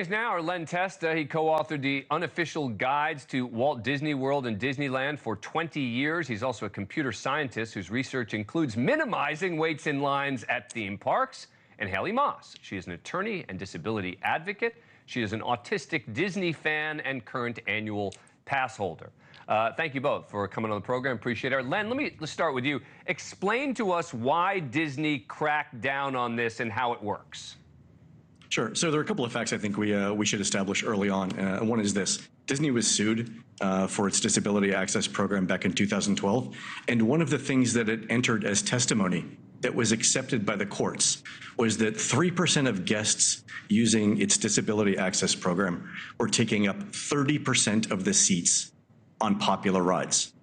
Now are Len Testa. He co-authored the Unofficial Guides to Walt Disney World and Disneyland for 20 years. He's also a computer scientist whose research includes minimizing waits in lines at theme parks. And Haley Moss. She is an attorney and disability advocate. She is an autistic Disney fan and current annual pass holder. Thank you both for coming on the program. Appreciate it. Len, let's start with you. Explain to us why Disney cracked down on this and how it works. Sure. So there are a couple of facts I think we should establish early on. One is this. Disney was sued for its disability access program back in 2012. And one of the things that it entered as testimony that was accepted by the courts was that 3% of guests using its disability access program were taking up 30% of the seats on popular rides.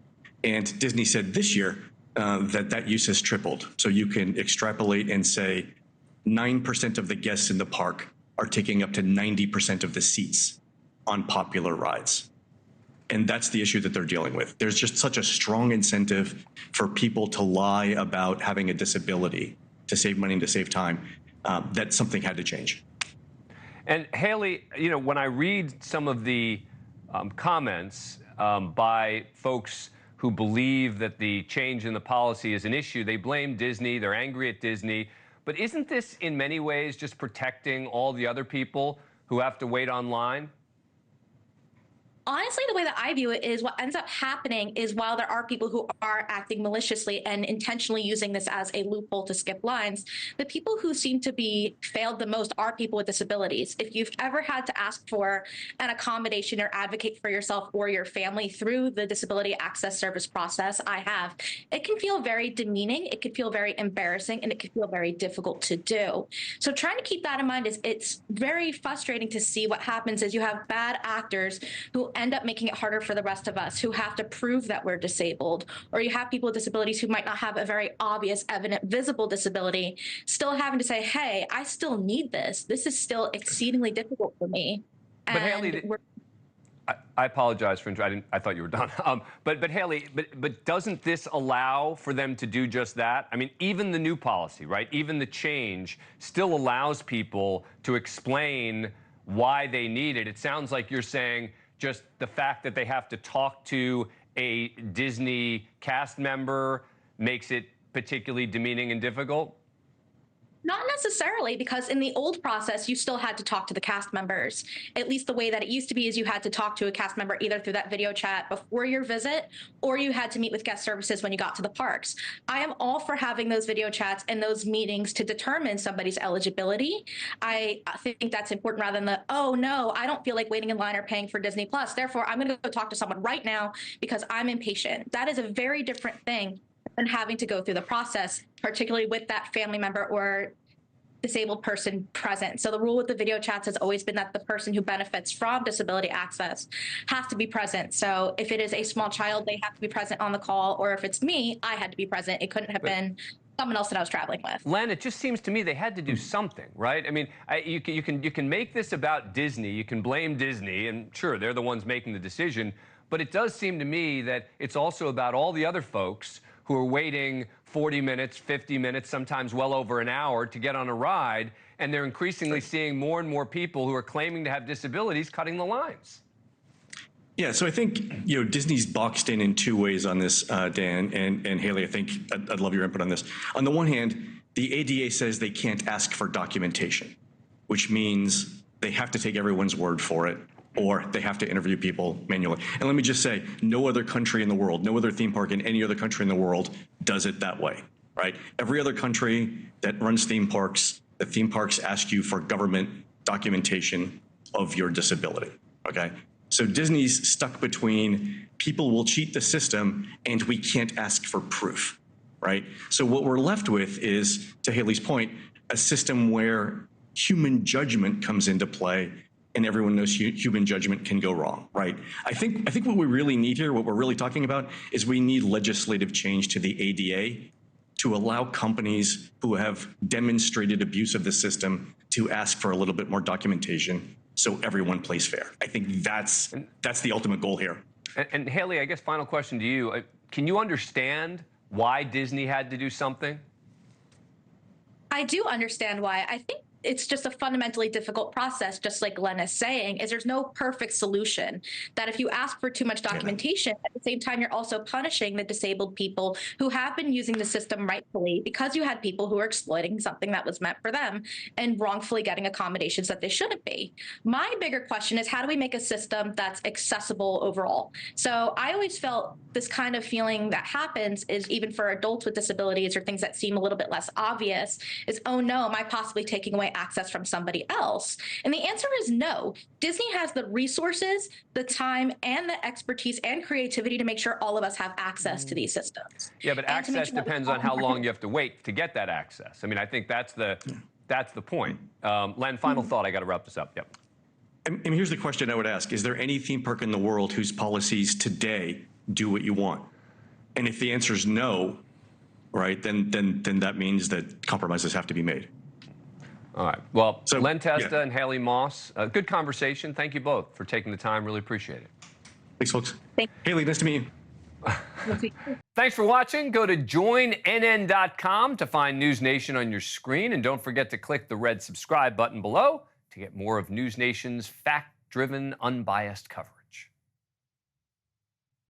And Disney said this year that use has tripled. So you can extrapolate and say 9% of the guests in the park are taking up to 90% of the seats on popular rides. And that's the issue that they're dealing with. There's just such a strong incentive for people to lie about having a disability to save money and to save time that something had to change. And Haley, you know, when I read some of the comments by folks who believe that the change in the policy is an issue, they blame Disney, they're angry at Disney. But isn't this in many ways just protecting all the other people who have to wait online? Honestly, the way that I view it is what ends up happening is while there are people who are acting maliciously and intentionally using this as a loophole to skip lines, the people who seem to be failed the most are people with disabilities. If you've ever had to ask for an accommodation or advocate for yourself or your family through the disability access service process, I have, it can feel very demeaning, it can feel very embarrassing, and it can feel very difficult to do. So trying to keep that in mind is it's very frustrating to see what happens is you have bad actors who end up making it harder for the rest of us who have to prove that we're disabled, or you have people with disabilities who might not have a very obvious, evident, visible disability still having to say, hey, I still need this. This is still exceedingly difficult for me. But Haley, I apologize for interrupting. I thought you were done. But Haley, but doesn't this allow for them to do just that? I mean, even the new policy, right? Even the change still allows people to explain why they need it. It sounds like you're saying just the fact that they have to talk to a Disney cast member makes it particularly demeaning and difficult? Not necessarily, because in the old process, you still had to talk to the cast members. At least the way that it used to be is you had to talk to a cast member either through that video chat before your visit, or you had to meet with guest services when you got to the parks. I am all for having those video chats and those meetings to determine somebody's eligibility. I think that's important rather than the, oh no, I don't feel like waiting in line or paying for Disney Plus. Therefore, I'm going to go talk to someone right now because I'm impatient. That is a very different thing than having to go through the process, particularly with that family member or disabled person present. So the rule with the video chats has always been that the person who benefits from disability access has to be present. So if it is a small child, they have to be present on the call, or if it's me, I had to be present. It couldn't have been someone else that I was traveling with. Len, it just seems to me they had to do something, right? I mean, you can make this about Disney, you can blame Disney, and sure, they're the ones making the decision, but it does seem to me that it's also about all the other folks who are waiting 40 minutes, 50 minutes, sometimes well over an hour to get on a ride, and they're increasingly seeing more and more people who are claiming to have disabilities cutting the lines. Yeah, so I think, you know, Disney's boxed in two ways on this, Dan and Haley. I think I'd love your input on this. On the one hand, the ADA says they can't ask for documentation, which means they have to take everyone's word for it, or they have to interview people manually. And let me just say, no other country in the world, no other theme park in any other country in the world does it that way, right? Every other country that runs theme parks, the theme parks ask you for government documentation of your disability, okay? So Disney's stuck between people will cheat the system and we can't ask for proof, right? So what we're left with is, to Haley's point, a system where human judgment comes into play, and everyone knows human judgment can go wrong, right? I think what we really need here, what we're really talking about, is we need legislative change to the ADA to allow companies who have demonstrated abuse of the system to ask for a little bit more documentation so everyone plays fair. I think that's the ultimate goal here. And Haley, I guess final question to you. Can you understand why Disney had to do something? I do understand why. I think it's just a fundamentally difficult process, just like Len is saying, is there's no perfect solution. That if you ask for too much documentation, at the same time, you're also punishing the disabled people who have been using the system rightfully, because you had people who are exploiting something that was meant for them and wrongfully getting accommodations that they shouldn't be. My bigger question is, how do we make a system that's accessible overall? So I always felt this kind of feeling that happens is, even for adults with disabilities or things that seem a little bit less obvious, is, oh no, am I possibly taking away access from somebody else? And the answer is no. Disney has the resources, the time, and the expertise and creativity to make sure all of us have access to these systems. Yeah, but access depends on how long you have to wait to get that access. I mean, I think that's the point. Len, final thought. I got to wrap this up. Yep. And here's the question I would ask. Is there any theme park in the world whose policies today do what you want? And if the answer is no, right, then that means that compromises have to be made. All right. Well, So, Len Testa yeah. and Haley Moss, good conversation. Thank you both for taking the time. Really appreciate it. Thanks, folks. Thank Haley, nice to meet you. Thanks for watching. Go to joinnn.com to find NewsNation on your screen. And don't forget to click the red subscribe button below to get more of NewsNation's fact-driven, unbiased coverage.